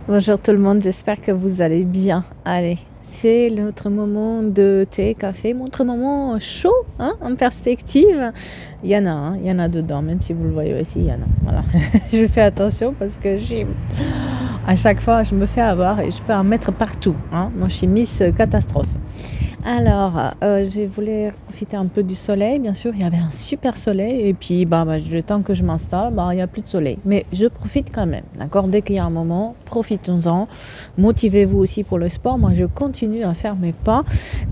Bonjour tout le monde, j'espère que vous allez bien. Allez, c'est notre moment de thé, café, notre moment chaud, hein, en perspective. Il y en a dedans, même si vous le voyez aussi, il y en a. Voilà, je fais attention parce que à chaque fois, je me fais avoir et je peux en mettre partout. Hein. Moi, je suis Miss Catastrophe. Alors, je voulais profiter un peu du soleil. Bien sûr, il y avait un super soleil. Et puis, le temps que je m'installe, il n'y a plus de soleil. Mais je profite quand même. D'accord? Dès qu'il y a un moment, profitons-en. Motivez-vous aussi pour le sport. Moi, je continue à faire mes pas,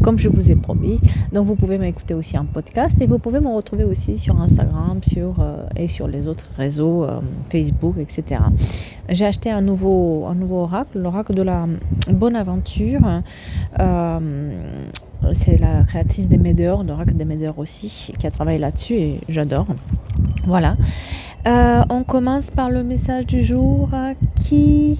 comme je vous ai promis. Donc, vous pouvez m'écouter aussi en podcast. Et vous pouvez me retrouver aussi sur Instagram et sur les autres réseaux, Facebook, etc. J'ai acheté un nouveau oracle, l'oracle de la bonne aventure. C'est la créatrice des Médeurs, d'Oracle des Médeurs aussi, qui a travaillé là-dessus et j'adore. Voilà. On commence par le message du jour qui...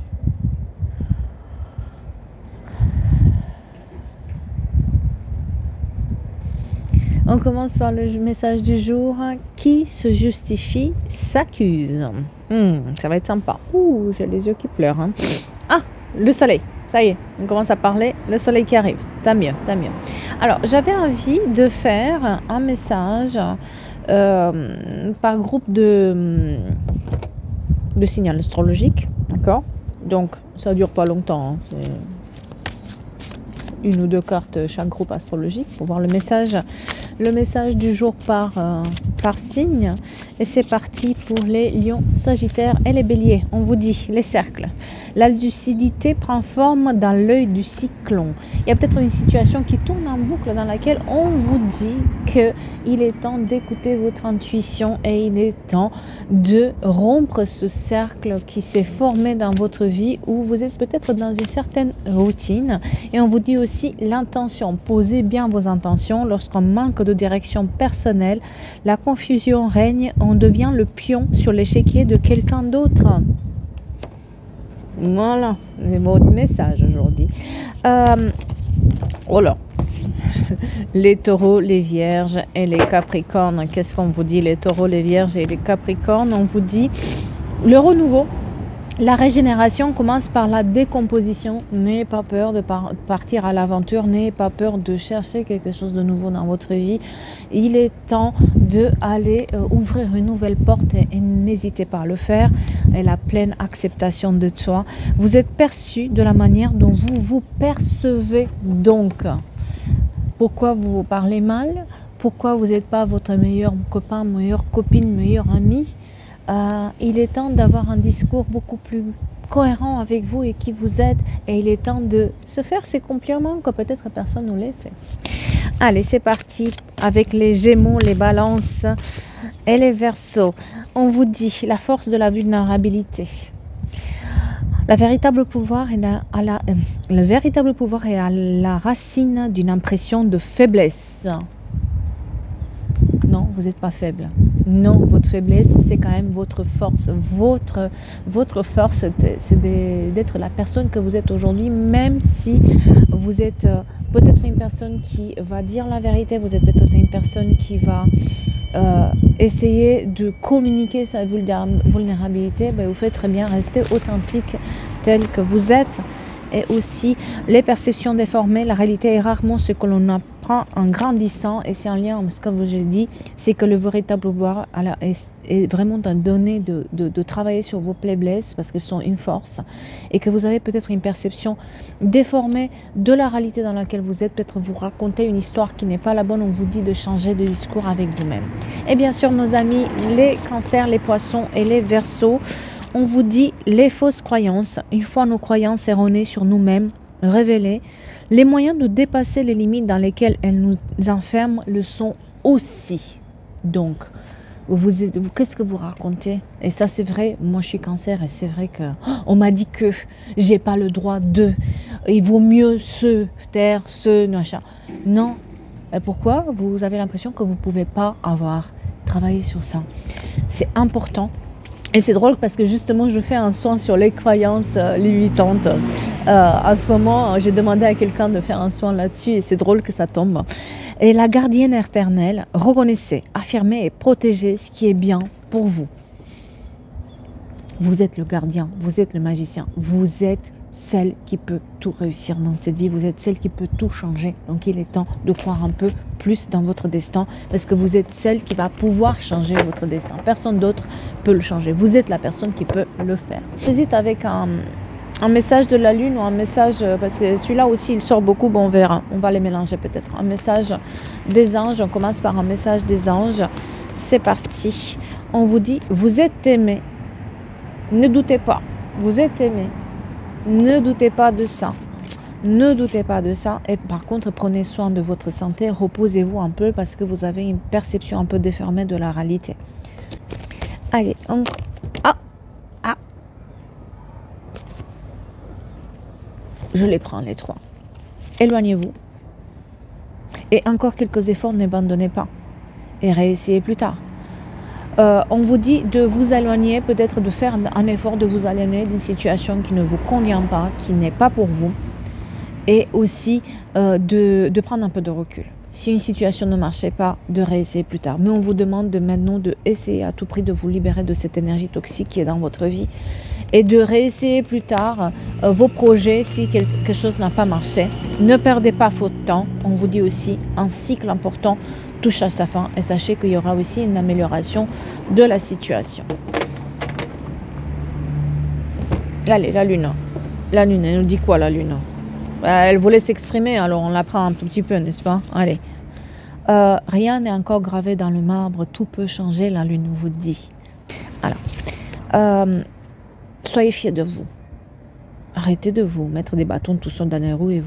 On commence par le message du jour qui se justifie s'accuse. Ça va être sympa. Ouh, j'ai les yeux qui pleurent. Hein. Ah, le soleil. Ça y est, on commence à parler. Le soleil qui arrive. Tant mieux, tant mieux. Alors, j'avais envie de faire un message par groupe de signal astrologique. D'accord? Donc, ça ne dure pas longtemps. Hein. C'est une ou deux cartes chaque groupe astrologique pour voir le message du jour par signe. Et c'est parti pour les lions, sagittaires et les béliers. On vous dit les cercles. La lucidité prend forme dans l'œil du cyclone. Il y a peut-être une situation qui tourne en boucle dans laquelle on vous dit qu'il est temps d'écouter votre intuition et il est temps de rompre ce cercle qui s'est formé dans votre vie où vous êtes peut-être dans une certaine routine. Et on vous dit aussi l'intention. Posez bien vos intentions. Lorsqu'on manque de direction personnelle, la confusion règne, on devient le pion sur l'échiquier de quelqu'un d'autre. Voilà, c'est votre message aujourd'hui. Voilà. Les taureaux, les vierges et les capricornes. Qu'est-ce qu'on vous dit, les taureaux, les vierges et les capricornes? On vous dit le renouveau. La régénération commence par la décomposition. N'ayez pas peur de partir à l'aventure. N'ayez pas peur de chercher quelque chose de nouveau dans votre vie. Il est temps d'aller ouvrir une nouvelle porte et n'hésitez pas à le faire. Et la pleine acceptation de soi. Vous êtes perçu de la manière dont vous vous percevez donc. Pourquoi vous vous parlez mal? Pourquoi vous n'êtes pas votre meilleur copain, meilleure copine, meilleur ami? Il est temps d'avoir un discours beaucoup plus cohérent avec vous et qui vous aide. Et il est temps de se faire ces compliments que peut-être personne ne les fait. Allez, c'est parti avec les Gémeaux, les Balances et les Verseaux. On vous dit la force de la vulnérabilité. Le véritable pouvoir est à la racine d'une impression de faiblesse. Non, vous n'êtes pas faible. Non, votre faiblesse, c'est quand même votre force. Votre force, c'est d'être la personne que vous êtes aujourd'hui, même si vous êtes peut-être une personne qui va dire la vérité, vous êtes peut-être une personne qui va essayer de communiquer sa vulnérabilité. Vous faites très bien rester authentique tel que vous êtes. Et aussi les perceptions déformées. La réalité est rarement ce que l'on apprend en grandissant. Et c'est en lien avec ce que je dis, c'est que le véritable pouvoir est vraiment de donner, de travailler sur vos faiblesses parce qu'elles sont une force. Et que vous avez peut-être une perception déformée de la réalité dans laquelle vous êtes. Peut-être vous racontez une histoire qui n'est pas la bonne. On vous dit de changer de discours avec vous-même. Et bien sûr, nos amis, les cancers, les poissons et les verseaux. On vous dit les fausses croyances. Une fois nos croyances erronées sur nous-mêmes révélées, les moyens de dépasser les limites dans lesquelles elles nous enferment le sont aussi. Donc, qu'est-ce que vous racontez? Et ça, c'est vrai. Moi, je suis cancer et c'est vrai que on m'a dit que j'ai pas le droit de. Il vaut mieux se taire, machin. Non. Et pourquoi? Vous avez l'impression que vous pouvez pas travaillé sur ça. C'est important. Et c'est drôle parce que justement, je fais un soin sur les croyances limitantes. En ce moment, j'ai demandé à quelqu'un de faire un soin là-dessus et c'est drôle que ça tombe. Et la gardienne éternelle, reconnaissez, affirmez et protégez ce qui est bien pour vous. Vous êtes le gardien, vous êtes le magicien, vous êtes celle qui peut tout réussir dans cette vie, vous êtes celle qui peut tout changer. Donc il est temps de croire un peu plus dans votre destin parce que vous êtes celle qui va pouvoir changer votre destin. Personne d'autre peut le changer. Vous êtes la personne qui peut le faire. J'hésite avec un message de la lune ou un message, parce que celui-là aussi il sort beaucoup, bon on verra, on va les mélanger peut-être. Un message des anges, on commence par un message des anges. C'est parti. On vous dit, vous êtes aimé. Ne doutez pas, vous êtes aimé. Ne doutez pas de ça. Ne doutez pas de ça. Et par contre, prenez soin de votre santé. Reposez-vous un peu parce que vous avez une perception un peu déformée de la réalité. Allez, encore. Ah, ah. Je les prends, les trois. Éloignez-vous. Et encore quelques efforts, n'abandonnez pas. Et réessayez plus tard. On vous dit de vous éloigner, peut-être de faire un effort de vous éloigner d'une situation qui ne vous convient pas, qui n'est pas pour vous. Et aussi de prendre un peu de recul. Si une situation ne marchait pas, de réessayer plus tard. Mais on vous demande de maintenant de essayer à tout prix de vous libérer de cette énergie toxique qui est dans votre vie. Et de réessayer plus tard vos projets si quelque chose n'a pas marché. Ne perdez pas votre temps. On vous dit aussi un cycle important touche à sa fin et sachez qu'il y aura aussi une amélioration de la situation. Allez, la lune. La lune, elle nous dit quoi la lune? Elle voulait s'exprimer, alors on la prend un tout petit peu, n'est-ce pas? Allez. Rien n'est encore gravé dans le marbre, tout peut changer, la lune vous dit. Alors, soyez fiers de vous. Arrêtez de vous mettre des bâtons tout seul dans les roues et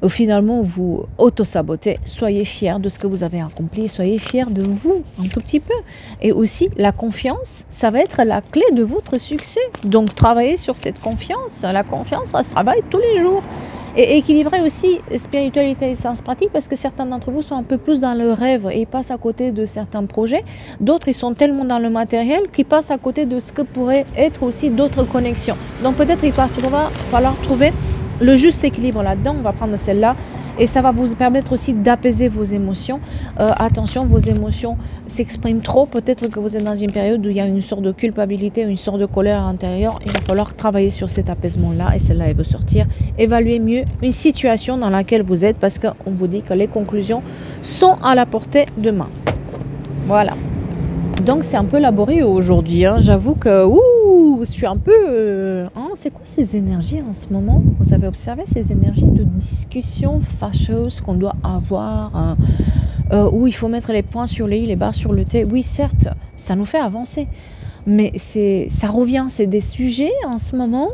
finalement vous auto-sabotez. Soyez fiers de ce que vous avez accompli, soyez fiers de vous un tout petit peu. Et aussi la confiance, ça va être la clé de votre succès. Donc travaillez sur cette confiance. La confiance, ça se travaille tous les jours. Et équilibrer aussi spiritualité et sens pratique parce que certains d'entre vous sont un peu plus dans le rêve et ils passent à côté de certains projets. D'autres, ils sont tellement dans le matériel qu'ils passent à côté de ce que pourraient être aussi d'autres connexions. Donc peut-être il va falloir trouver le juste équilibre là-dedans. On va prendre celle-là et ça va vous permettre aussi d'apaiser vos émotions. Attention, vos émotions s'expriment trop. Peut-être que vous êtes dans une période où il y a une sorte de culpabilité, une sorte de colère à l'intérieur. Il va falloir travailler sur cet apaisement-là et celle-là, elle veut sortir. Évaluez mieux une situation dans laquelle vous êtes parce qu'on vous dit que les conclusions sont à la portée de main. Voilà. Donc c'est un peu laborieux aujourd'hui. Hein. J'avoue que je suis un peu... c'est quoi ces énergies en ce moment? Vous avez observé ces énergies de discussion fâcheuse qu'on doit avoir où il faut mettre les points sur les i, les barres sur le t. Oui, certes, ça nous fait avancer. Mais ça revient. C'est des sujets en ce moment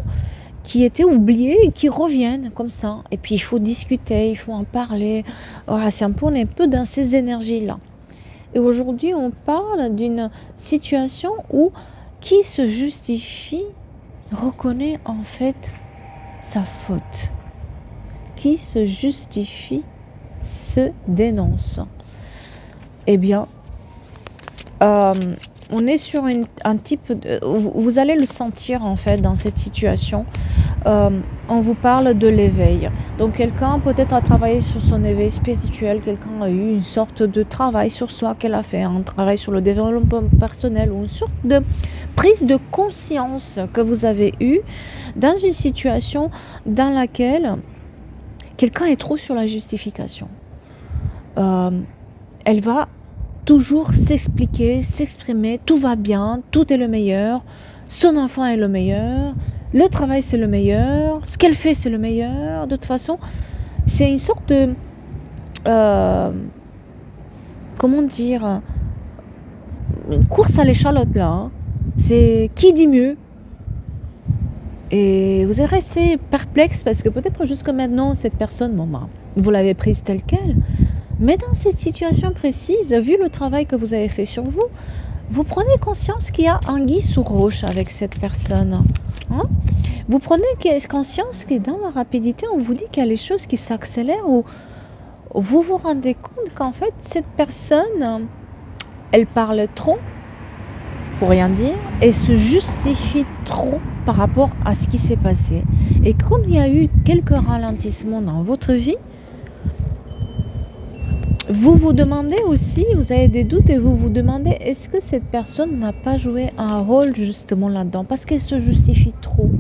qui étaient oubliés et qui reviennent comme ça. Et puis il faut discuter, il faut en parler. Voilà, on est un peu dans ces énergies-là. Et aujourd'hui, on parle d'une situation où qui se justifie reconnaît en fait sa faute. Qui se justifie se dénonce. Eh bien, on est sur un type de... Vous allez le sentir en fait dans cette situation. On vous parle de l'éveil. Donc quelqu'un peut-être a travaillé sur son éveil spirituel, quelqu'un a eu une sorte de travail sur soi qu'elle a fait, un travail sur le développement personnel ou une sorte de prise de conscience que vous avez eue dans une situation dans laquelle quelqu'un est trop sur la justification. Elle va toujours s'expliquer, s'exprimer, tout va bien, tout est le meilleur, son enfant est le meilleur, le travail c'est le meilleur, ce qu'elle fait c'est le meilleur. De toute façon, c'est une sorte de... comment dire, une course à l'échalote là. Hein. C'est qui dit mieux. Et vous êtes resté perplexe parce que peut-être jusque maintenant, cette personne, vous l'avez prise telle qu'elle. Mais dans cette situation précise, vu le travail que vous avez fait sur vous, vous prenez conscience qu'il y a anguille sous roche avec cette personne. Hein? Vous prenez conscience que dans la rapidité, on vous dit qu'il y a les choses qui s'accélèrent ou vous vous rendez compte qu'en fait, cette personne, elle parle trop pour rien dire et se justifie trop par rapport à ce qui s'est passé. Et comme il y a eu quelques ralentissements dans votre vie, Vous vous demandez aussi, vous avez des doutes et vous vous demandez, est-ce que cette personne n'a pas joué un rôle justement là-dedans? Parce qu'elle se justifie trop.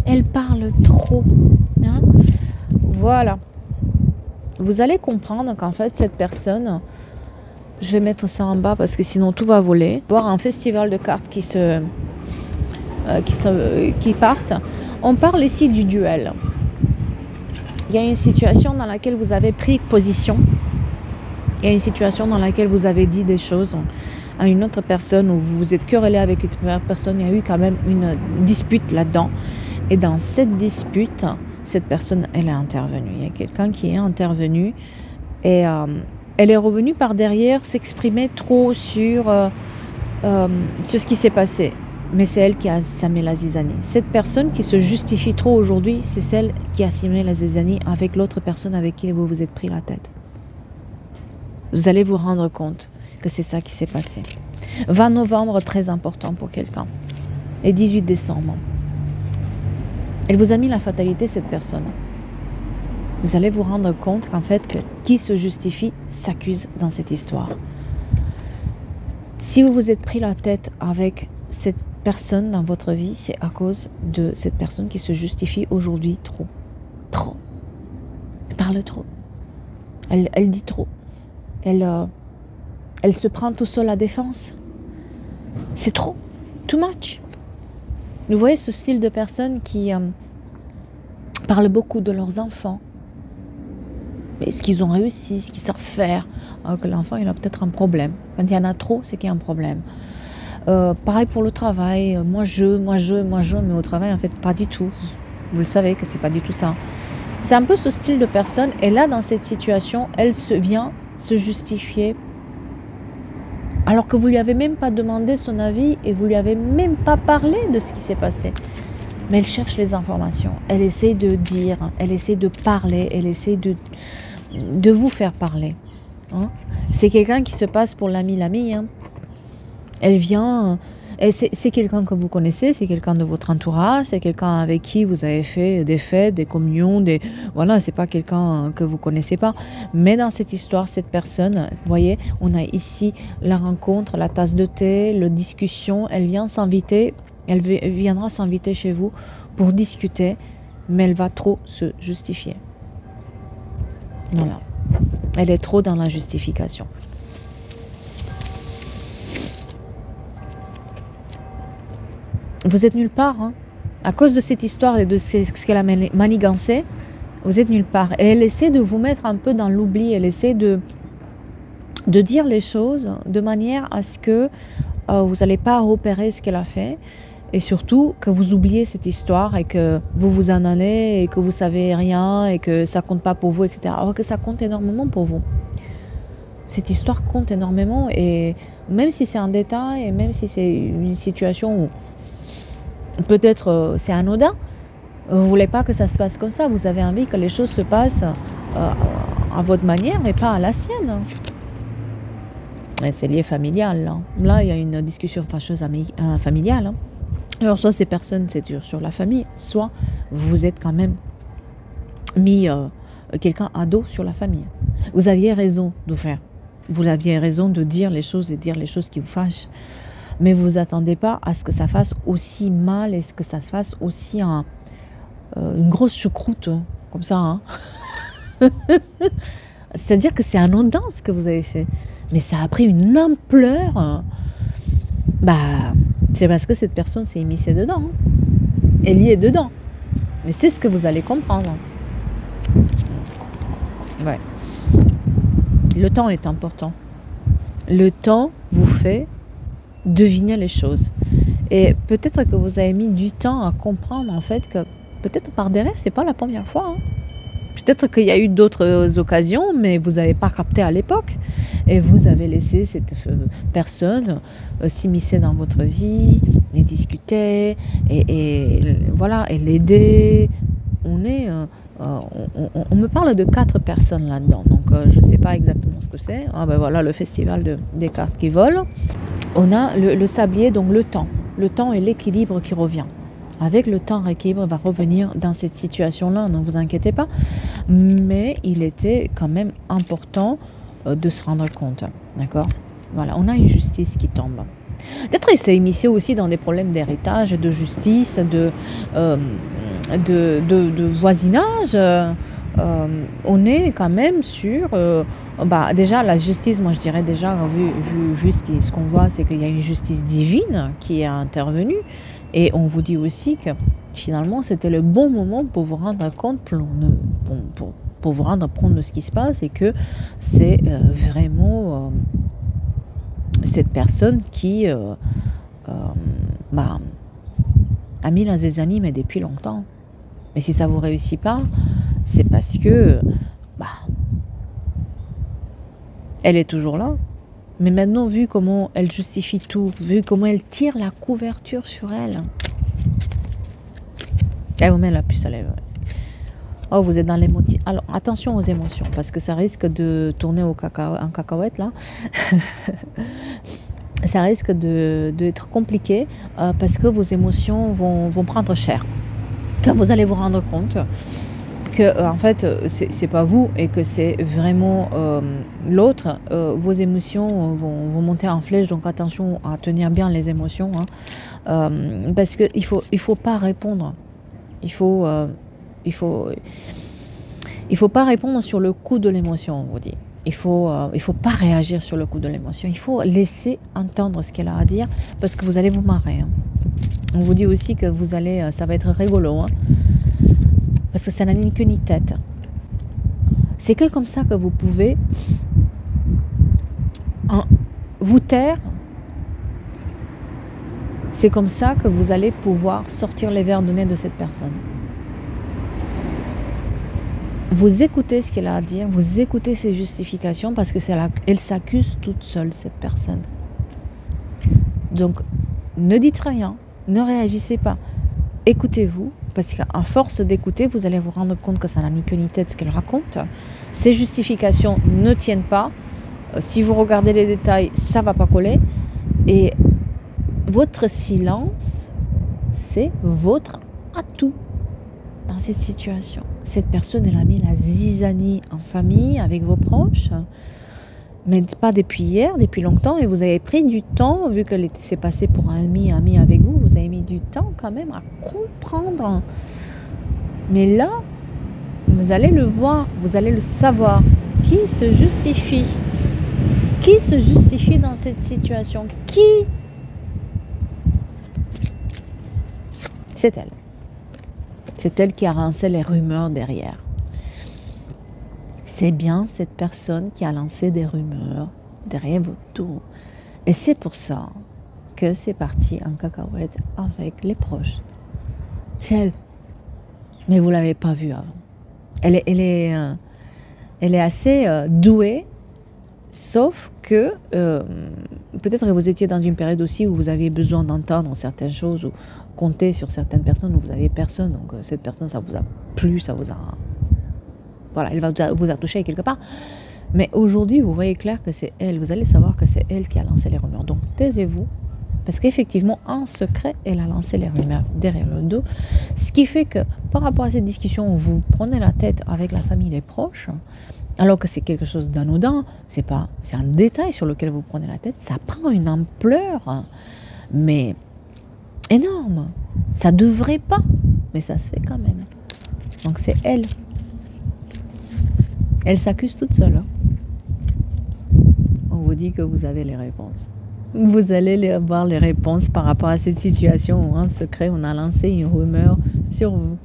Elle parle trop. Hein. Voilà. Vous allez comprendre qu'en fait, cette personne, je vais mettre ça en bas parce que sinon tout va voler. Voir un festival de cartes qui partent. On parle ici du duel. Il y a une situation dans laquelle vous avez pris position. Il y a une situation dans laquelle vous avez dit des choses à une autre personne ou vous vous êtes querellé avec une première personne. Il y a eu quand même une dispute là-dedans. Et dans cette dispute, cette personne, elle est intervenue. Il y a quelqu'un qui est intervenu et elle est revenue par derrière s'exprimer trop sur ce qui s'est passé. Mais c'est elle qui a semé la zizanie. Cette personne qui se justifie trop aujourd'hui, c'est celle qui a semé la zizanie avec l'autre personne avec qui vous vous êtes pris la tête. Vous allez vous rendre compte que c'est ça qui s'est passé. 20 novembre, très important pour quelqu'un. Et 18 décembre. Elle vous a mis la fatalité, cette personne. Vous allez vous rendre compte qu'en fait, qui se justifie s'accuse dans cette histoire. Si vous vous êtes pris la tête avec cette personne dans votre vie, c'est à cause de cette personne qui se justifie aujourd'hui trop. Trop. Elle parle trop. Elle dit trop. Elle se prend tout seul à défense. C'est trop. Too much. Vous voyez ce style de personne qui parle beaucoup de leurs enfants. Mais ce qu'ils ont réussi, ce qu'ils savent faire. Alors que l'enfant, il a peut-être un problème. Quand il y en a trop, c'est qu'il y a un problème. Pareil pour le travail. Moi je, mais au travail, en fait, pas du tout. Vous le savez que c'est pas du tout ça. C'est un peu ce style de personne. Et là, dans cette situation, elle vient se justifier alors que vous lui avez même pas demandé son avis et vous lui avez même pas parlé de ce qui s'est passé. Mais elle cherche les informations, elle essaie de dire, elle essaie de parler, elle essaie de vous faire parler. Hein. C'est quelqu'un qui se passe pour l'ami. Hein. Elle vient, c'est quelqu'un que vous connaissez, c'est quelqu'un de votre entourage, c'est quelqu'un avec qui vous avez fait des fêtes, des communions, voilà, c'est pas quelqu'un que vous connaissez pas. Mais dans cette histoire, cette personne, vous voyez, on a ici la rencontre, la tasse de thé, la discussion, elle vient s'inviter, elle viendra s'inviter chez vous pour discuter, mais elle va trop se justifier. Voilà. Elle est trop dans la justification. Vous êtes nulle part. Hein. À cause de cette histoire et de ce qu'elle a manigancé, vous êtes nulle part. Et elle essaie de vous mettre un peu dans l'oubli. Elle essaie de dire les choses de manière à ce que vous n'allez pas repérer ce qu'elle a fait. Et surtout que vous oubliez cette histoire et que vous vous en allez et que vous savez rien et que ça compte pas pour vous, etc. Alors que ça compte énormément pour vous. Cette histoire compte énormément et même si c'est un détail et même si c'est une situation où peut-être c'est anodin, vous ne voulez pas que ça se passe comme ça, vous avez envie que les choses se passent à votre manière et pas à la sienne. Et c'est lié familial. Là, il y a une discussion fâcheuse familiale. Hein. Alors soit ces personnes, c'est sur la famille, soit vous êtes quand même mis quelqu'un à dos sur la famille. Vous aviez raison de faire. Vous aviez raison de dire les choses et dire les choses qui vous fâchent. Mais vous ne vous attendez pas à ce que ça fasse aussi mal et que ça se fasse aussi une grosse choucroute, comme ça. Hein. C'est-à-dire que c'est anodin ce que vous avez fait. Mais ça a pris une ampleur. C'est parce que cette personne s'est immiscée dedans. Hein. Elle y est dedans. Mais c'est ce que vous allez comprendre. Ouais. Le temps est important. Le temps vous fait deviner les choses. Et peut-être que vous avez mis du temps à comprendre en fait que peut-être par derrière, c'est pas la première fois. Hein. Peut-être qu'il y a eu d'autres occasions, mais vous n'avez pas capté à l'époque. Et vous avez laissé cette personne s'immiscer dans votre vie, et discuter, et voilà, et l'aider. On me parle de 4 personnes là-dedans, donc je ne sais pas exactement ce que c'est. Ah ben voilà, le festival des cartes qui volent. On a le sablier, donc le temps et l'équilibre qui revient. Avec le temps, l'équilibre va revenir dans cette situation-là, ne vous inquiétez pas. Mais il était quand même important de se rendre compte. D'accord? Voilà, on a une justice qui tombe. Peut-être il s'est immiscé aussi dans des problèmes d'héritage, de justice, de voisinage. On est quand même sur... déjà, la justice, moi je dirais déjà, vu ce qu'on voit, c'est qu'il y a une justice divine qui est intervenue. Et on vous dit aussi que finalement, c'était le bon moment pour vous rendre compte, pour vous rendre compte de ce qui se passe et que c'est vraiment cette personne qui a mis la zizanie, mais depuis longtemps. Mais si ça ne vous réussit pas, c'est parce que elle est toujours là. Mais maintenant, vu comment elle justifie tout, vu comment elle tire la couverture sur elle, elle vous met la puce à l'œil. Oh, vous êtes dans l'émotion. Alors, attention aux émotions, parce que ça risque de tourner en cacahuète, là. Ça risque d'être compliqué, parce que vos émotions vont prendre cher. Quand vous allez vous rendre compte que en fait c'est pas vous et que c'est vraiment l'autre, vos émotions vont monter en flèche, donc attention à tenir bien les émotions, hein, parce que il faut pas répondre, il faut pas répondre sur le coup de l'émotion, on vous dit. Il faut pas réagir sur le coup de l'émotion, il faut laisser entendre ce qu'elle a à dire, parce que vous allez vous marrer, hein. On vous dit aussi que ça va être rigolo, hein, parce que ça n'a ni queue ni tête. C'est que comme ça que vous pouvez vous taire. C'est comme ça que vous allez pouvoir sortir les vers de nez de cette personne. Vous écoutez ce qu'elle a à dire, vous écoutez ses justifications, parce que elle s'accuse toute seule, cette personne. Donc, ne dites rien, ne réagissez pas. Écoutez-vous, parce qu'à force d'écouter, vous allez vous rendre compte que ça n'a ni queue ni tête ce qu'elle raconte. Ces justifications ne tiennent pas. Si vous regardez les détails, ça ne va pas coller. Et votre silence, c'est votre atout dans cette situation. Cette personne, elle a mis la zizanie en famille, avec vos proches, mais pas depuis hier, depuis longtemps, et vous avez pris du temps, vu qu'elle s'est passée pour un ami avec vous, vous avez mis du temps quand même à comprendre. Mais là, vous allez le voir, vous allez le savoir. Qui se justifie? Qui se justifie dans cette situation? Qui? C'est elle. C'est elle qui a lancé les rumeurs derrière. C'est bien cette personne qui a lancé des rumeurs derrière votre dos. Et c'est pour ça que c'est parti en cacahuète avec les proches. C'est elle. Mais vous ne l'avez pas vue avant. Elle est assez douée, sauf que peut-être que vous étiez dans une période aussi où vous aviez besoin d'entendre certaines choses ou compter sur certaines personnes où vous n'aviez personne. Donc cette personne, ça vous a plu, ça vous a... Voilà, elle vous a touché quelque part. Mais aujourd'hui, vous voyez clair que c'est elle. Vous allez savoir que c'est elle qui a lancé les rumeurs. Donc taisez-vous. Parce qu'effectivement, en secret, elle a lancé les rumeurs derrière le dos. Ce qui fait que par rapport à cette discussion, vous prenez la tête avec la famille, les proches, alors que c'est quelque chose d'anodin. C'est un détail sur lequel vous prenez la tête. Ça prend une ampleur, mais énorme. Ça devrait pas, mais ça se fait quand même. Donc c'est elle. Elle s'accuse toute seule, hein. On vous dit que vous avez les réponses. Vous allez avoir les réponses par rapport à cette situation où en secret on a lancé une rumeur sur vous.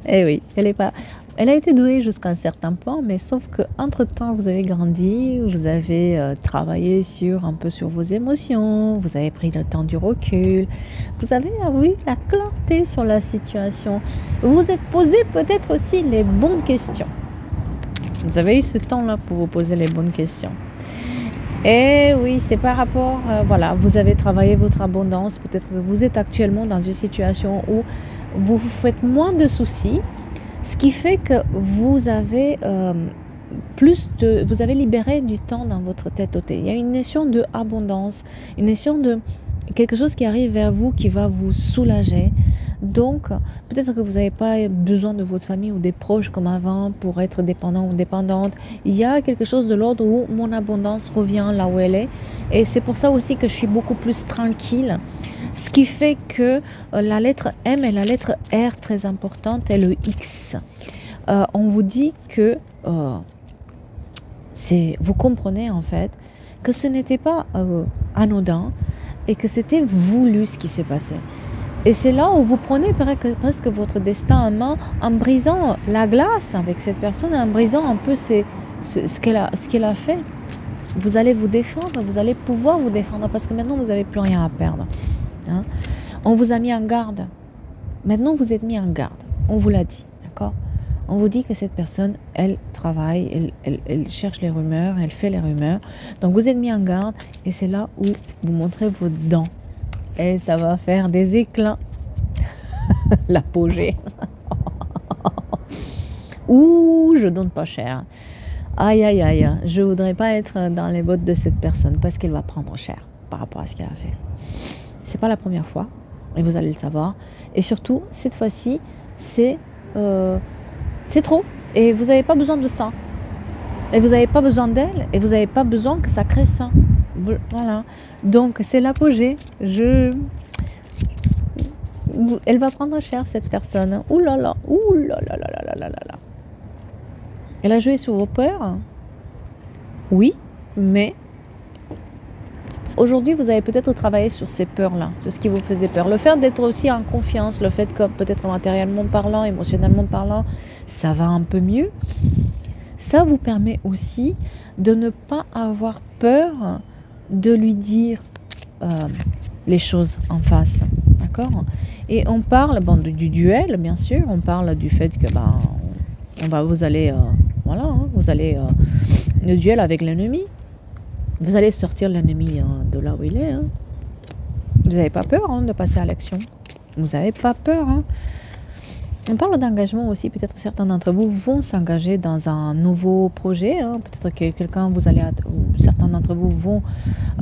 Eh oui, elle a été douée jusqu'à un certain point, mais sauf que entre temps vous avez grandi, vous avez travaillé un peu sur vos émotions, vous avez pris le temps du recul, vous avez eu la clarté sur la situation, vous vous êtes posé peut-être aussi les bonnes questions. Vous avez eu ce temps-là pour vous poser les bonnes questions. Et oui, c'est par rapport, voilà, vous avez travaillé votre abondance, peut-être que vous êtes actuellement dans une situation où vous vous faites moins de soucis, ce qui fait que vous avez vous avez libéré du temps dans votre tête. Il y a une notion d'abondance, une notion quelque chose qui arrive vers vous qui va vous soulager. Donc, peut-être que vous n'avez pas besoin de votre famille ou des proches comme avant pour être dépendant ou dépendante. Il y a quelque chose de l'ordre où mon abondance revient là où elle est. Et c'est pour ça aussi que je suis beaucoup plus tranquille. Ce qui fait que la lettre M et la lettre R très importante et le X. On vous dit que vous comprenez en fait que ce n'était pas anodin et que c'était voulu ce qui s'est passé. Et c'est là où vous prenez presque votre destin en main en brisant la glace avec cette personne, en brisant un peu ce qu'elle a fait. Vous allez vous défendre, vous allez pouvoir vous défendre parce que maintenant vous n'avez plus rien à perdre. Hein? On vous a mis en garde. Maintenant vous êtes mis en garde. On vous l'a dit, d'accord? On vous dit que cette personne, elle travaille, elle cherche les rumeurs, elle fait les rumeurs. Donc vous êtes mis en garde et c'est là où vous montrez vos dents. Et ça va faire des éclats. L'apogée. Ouh, je donne pas cher. Aïe, aïe, aïe. Je voudrais pas être dans les bottes de cette personne parce qu'elle va prendre cher par rapport à ce qu'elle a fait. C'est pas la première fois et vous allez le savoir. Et surtout, cette fois-ci, c'est trop. Et vous n'avez pas besoin de ça. Et vous n'avez pas besoin d'elle. Et vous n'avez pas besoin que ça crée ça. Voilà. Donc, c'est l'apogée. Elle va prendre cher, cette personne. Ouh là là. Ouh là là là là là là là. Elle a joué sur vos peurs. Oui, mais aujourd'hui, vous avez peut-être travaillé sur ces peurs-là, sur ce qui vous faisait peur. Le fait d'être aussi en confiance, le fait que peut-être matériellement parlant, émotionnellement parlant, ça va un peu mieux. Ça vous permet aussi de ne pas avoir peur de lui dire les choses en face. D'accord? Et on parle du duel, bien sûr. On parle du fait que vous allez le duel avec l'ennemi. Vous allez sortir l'ennemi de là où il est. Hein. Vous n'avez pas peur de passer à l'action. Vous n'avez pas peur. Hein. On parle d'engagement aussi. Peut-être certains d'entre vous vont s'engager dans un nouveau projet. Hein. Peut-être que certains d'entre vous vont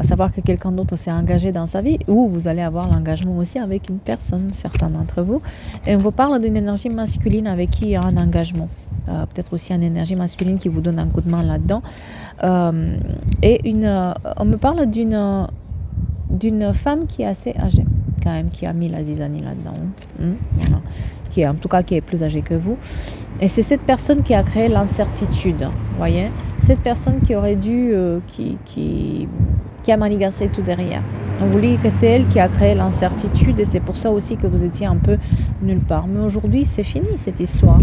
savoir que quelqu'un d'autre s'est engagé dans sa vie. Ou vous allez avoir l'engagement aussi avec une personne, certains d'entre vous. Et on vous parle d'une énergie masculine avec qui il y a un engagement. Peut-être aussi une énergie masculine qui vous donne un coup de main là-dedans. On me parle d'une femme qui est assez âgée, quand même, qui a mis la zizanie là-dedans. Voilà. Qui est plus âgée que vous. Et c'est cette personne qui a créé l'incertitude. Voyez, cette personne qui aurait dû, qui a manigancé tout derrière. On vous dit que c'est elle qui a créé l'incertitude et c'est pour ça aussi que vous étiez un peu nulle part. Mais aujourd'hui, c'est fini cette histoire.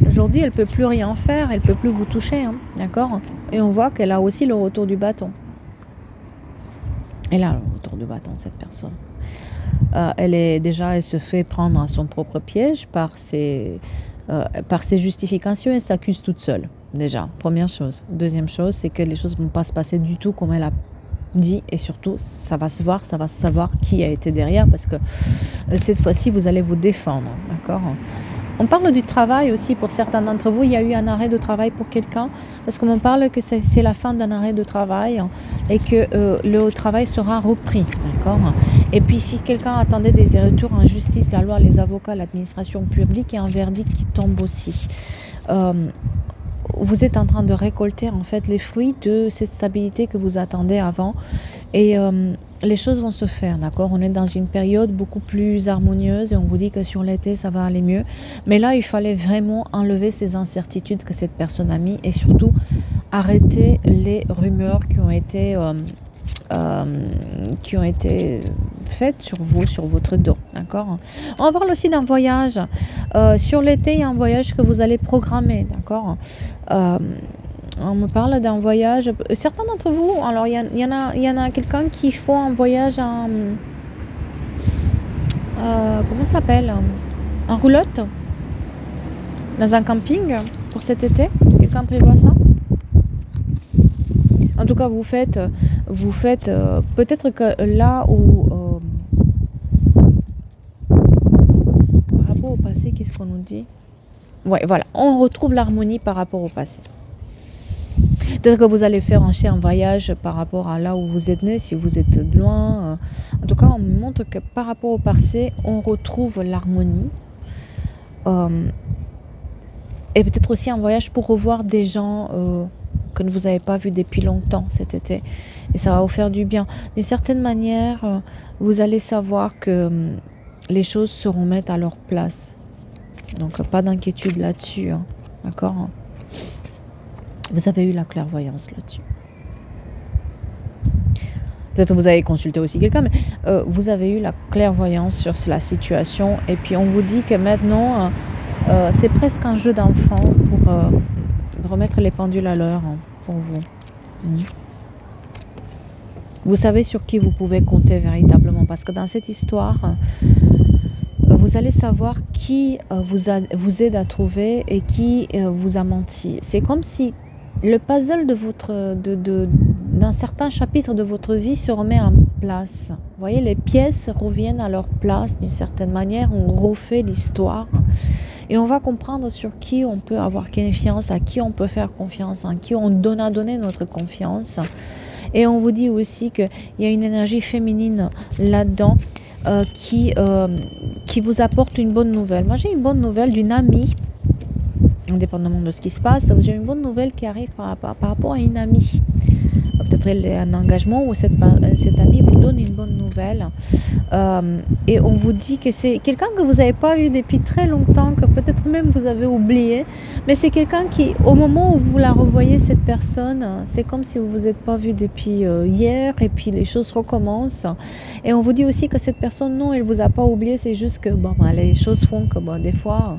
Aujourd'hui, elle ne peut plus rien faire, elle ne peut plus vous toucher. Hein, d'accord? Et on voit qu'elle a aussi le retour du bâton. Elle a le retour du bâton, cette personne. Elle se fait prendre à son propre piège par ses justifications et s'accuse toute seule. Déjà, première chose. Deuxième chose, c'est que les choses ne vont pas se passer du tout comme elle a dit et surtout, ça va se savoir qui a été derrière parce que cette fois-ci, vous allez vous défendre. D'accord ? On parle du travail aussi pour certains d'entre vous. Il y a eu un arrêt de travail pour quelqu'un parce qu'on me parle que c'est la fin d'un arrêt de travail et que le travail sera repris. D'accord ? Et puis si quelqu'un attendait des retours en justice, la loi, les avocats, l'administration publique, il y a un verdict qui tombe aussi. Vous êtes en train de récolter en fait les fruits de cette stabilité que vous attendez avant et les choses vont se faire, d'accord? On est dans une période beaucoup plus harmonieuse et on vous dit que sur l'été ça va aller mieux, mais là il fallait vraiment enlever ces incertitudes que cette personne a mis et surtout arrêter les rumeurs qui ont été faites sur vous, sur votre dos, d'accord? On parle aussi d'un voyage. Sur l'été, il y a un voyage que vous allez programmer, d'accord? On me parle d'un voyage. Certains d'entre vous, alors il y en a quelqu'un qui font un voyage en... comment ça s'appelle? En roulotte? Dans un camping pour cet été? Quelqu'un prévoit ça? En tout cas, vous faites peut-être que là où par rapport au passé, qu'est-ce qu'on nous dit? Ouais, voilà, on retrouve l'harmonie par rapport au passé. Peut-être que vous allez faire un voyage par rapport à là où vous êtes né, si vous êtes loin. En tout cas, on me montre que par rapport au passé, on retrouve l'harmonie. Euh, et peut-être aussi un voyage pour revoir des gens que vous n'avez pas vus depuis longtemps cet été. Et ça va vous faire du bien. D'une certaine manière, vous allez savoir que les choses se remettent à leur place. Donc, pas d'inquiétude là-dessus. Hein. D'accord? Vous avez eu la clairvoyance là-dessus. Peut-être que vous avez consulté aussi quelqu'un, mais vous avez eu la clairvoyance sur la situation. Et puis, on vous dit que maintenant, c'est presque un jeu d'enfant pour remettre les pendules à l'heure hein, pour vous. Vous savez sur qui vous pouvez compter véritablement. Parce que dans cette histoire, vous allez savoir qui vous aide à trouver et qui vous a menti. C'est comme si le puzzle d'un certain chapitre de votre vie se remet en place. Vous voyez, les pièces reviennent à leur place d'une certaine manière. On refait l'histoire. Et on va comprendre sur qui on peut avoir confiance, à qui on peut faire confiance, à qui on donne à donner notre confiance. Et on vous dit aussi qu'il y a une énergie féminine là-dedans qui vous apporte une bonne nouvelle. Moi, j'ai une bonne nouvelle d'une amie, indépendamment de ce qui se passe. J'ai une bonne nouvelle qui arrive par rapport à une amie. Peut-être elle est un engagement ou cette amie vous donne une bonne nouvelle. Et on vous dit que c'est quelqu'un que vous n'avez pas vu depuis très longtemps, que peut-être même vous avez oublié. Mais c'est quelqu'un qui, au moment où vous la revoyez, cette personne, c'est comme si vous ne vous êtes pas vu depuis hier et puis les choses recommencent. Et on vous dit aussi que cette personne, non, elle ne vous a pas oublié, c'est juste que les choses font que des fois...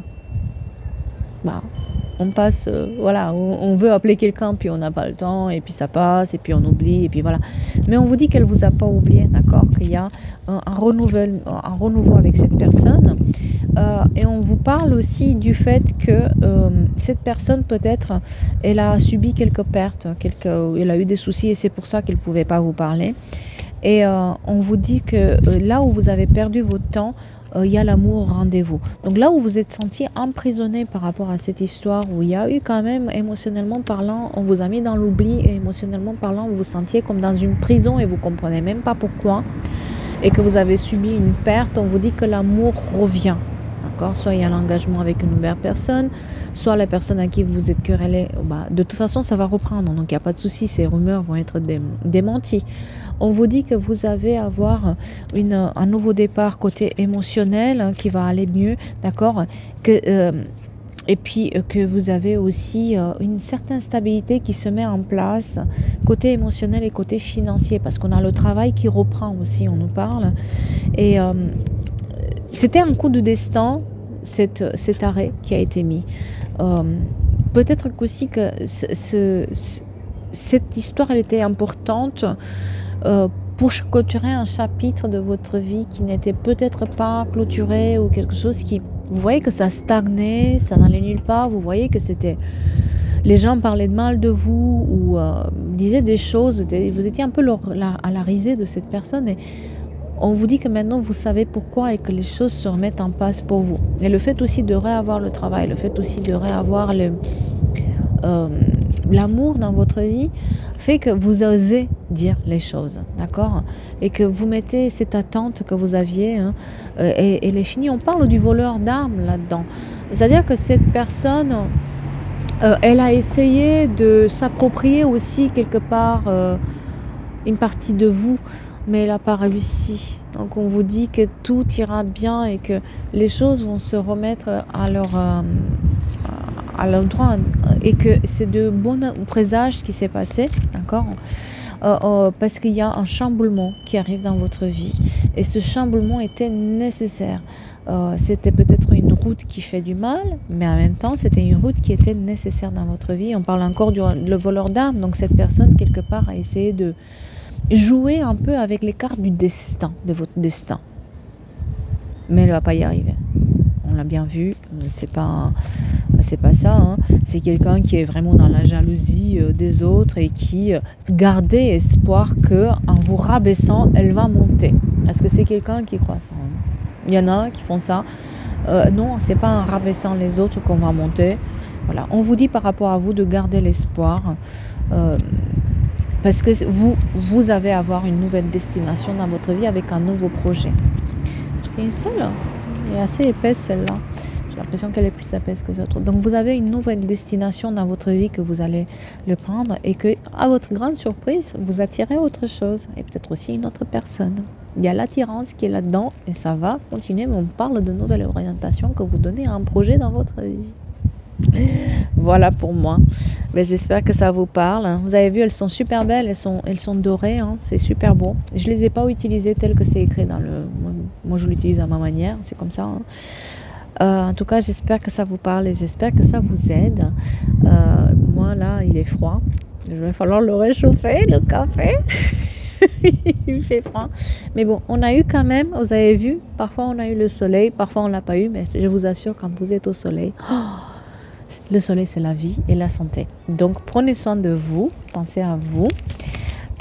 on passe, voilà, on veut appeler quelqu'un, puis on n'a pas le temps, et puis ça passe, et puis on oublie, et puis voilà. Mais on vous dit qu'elle ne vous a pas oublié, d'accord, qu'il y a un renouveau avec cette personne. Et on vous parle aussi du fait que cette personne, peut-être, elle a subi quelques pertes, elle a eu des soucis, et c'est pour ça qu'elle ne pouvait pas vous parler. Et on vous dit que là où vous avez perdu votre temps, il y a l'amour au rendez-vous. Donc là où vous êtes senti emprisonné par rapport à cette histoire, où il y a eu quand même, émotionnellement parlant, on vous a mis dans l'oubli, et émotionnellement parlant, vous vous sentiez comme dans une prison et vous ne comprenez même pas pourquoi, et que vous avez subi une perte, on vous dit que l'amour revient. D'accord ? Soit il y a l'engagement avec une nouvelle personne, soit la personne à qui vous êtes querellé, de toute façon ça va reprendre, donc il n'y a pas de souci, ces rumeurs vont être démenties. On vous dit que vous allez avoir un nouveau départ côté émotionnel qui va aller mieux, d'accord, et puis que vous avez aussi une certaine stabilité qui se met en place côté émotionnel et côté financier, parce qu'on a le travail qui reprend aussi, on nous parle. Et c'était un coup de destin, cet arrêt qui a été mis. Peut-être aussi que cette histoire, elle était importante pour clôturer un chapitre de votre vie qui n'était peut-être pas clôturé, ou quelque chose qui... Vous voyez que ça stagnait, ça n'allait nulle part, vous voyez que c'était... Les gens parlaient de mal de vous, ou disaient des choses, vous étiez un peu à la risée de cette personne, et on vous dit que maintenant vous savez pourquoi et que les choses se remettent en place pour vous. Et le fait aussi de réavoir le travail, le fait aussi de réavoir l'amour dans votre vie fait que vous osez dire les choses, d'accord, et que vous mettez cette attente que vous aviez, hein, et elle est finie. On parle du voleur d'armes là-dedans, c'est-à-dire que cette personne, elle a essayé de s'approprier aussi quelque part une partie de vous, mais elle n'a pas réussi. Donc on vous dit que tout ira bien et que les choses vont se remettre à l'endroit, et que c'est de bons présages qui s'est passé, d'accord, parce qu'il y a un chamboulement qui arrive dans votre vie, et ce chamboulement était nécessaire. C'était peut-être une route qui fait du mal, mais en même temps c'était une route qui était nécessaire dans votre vie. On parle encore du voleur d'armes, donc cette personne quelque part a essayé de jouer un peu avec les cartes du destin, de votre destin, mais elle ne va pas y arriver. On l'a bien vu, c'est pas ça, hein. C'est quelqu'un qui est vraiment dans la jalousie des autres, et qui gardait espoir que en vous rabaissant, elle va monter. Est-ce que c'est quelqu'un qui croit ça, hein? Il y en a qui font ça. Non, c'est pas en rabaissant les autres qu'on va monter. Voilà. On vous dit par rapport à vous de garder l'espoir. euh, parce que vous avez à avoir une nouvelle destination dans votre vie avec un nouveau projet. C'est une seule, elle est assez épaisse celle-là. J'ai l'impression qu'elle est plus épaisse que les autres. Donc vous avez une nouvelle destination dans votre vie que vous allez le prendre et que, à votre grande surprise, vous attirez autre chose et peut-être aussi une autre personne. Il y a l'attirance qui est là-dedans et ça va continuer, mais on parle de nouvelle orientation que vous donnez à un projet dans votre vie. Voilà pour moi. Mais j'espère que ça vous parle. Vous avez vu, elles sont super belles, elles sont dorées, hein. C'est super beau. Je ne les ai pas utilisées telles que c'est écrit dans le... Moi, je l'utilise à ma manière, c'est comme ça, hein. En tout cas, j'espère que ça vous parle et j'espère que ça vous aide. Moi, là, il est froid. Il va falloir le réchauffer, le café. Il fait froid. Mais bon, on a eu quand même, vous avez vu, parfois on a eu le soleil, parfois on l'a pas eu, mais je vous assure, quand vous êtes au soleil, le soleil, c'est la vie et la santé. Donc, prenez soin de vous, pensez à vous.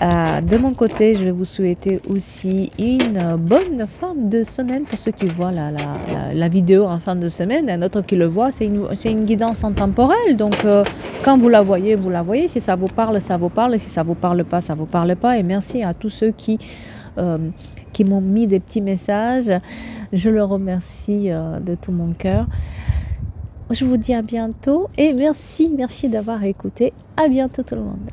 De mon côté, je vais vous souhaiter aussi une bonne fin de semaine pour ceux qui voient la vidéo en fin de semaine. Un autre qui le voit, c'est une guidance intemporelle. Donc, quand vous la voyez, vous la voyez. Si ça vous parle, ça vous parle. Et si ça vous parle pas, ça vous parle pas. Et merci à tous ceux qui m'ont mis des petits messages. Je le remercie de tout mon cœur. Je vous dis à bientôt et merci d'avoir écouté. À bientôt tout le monde.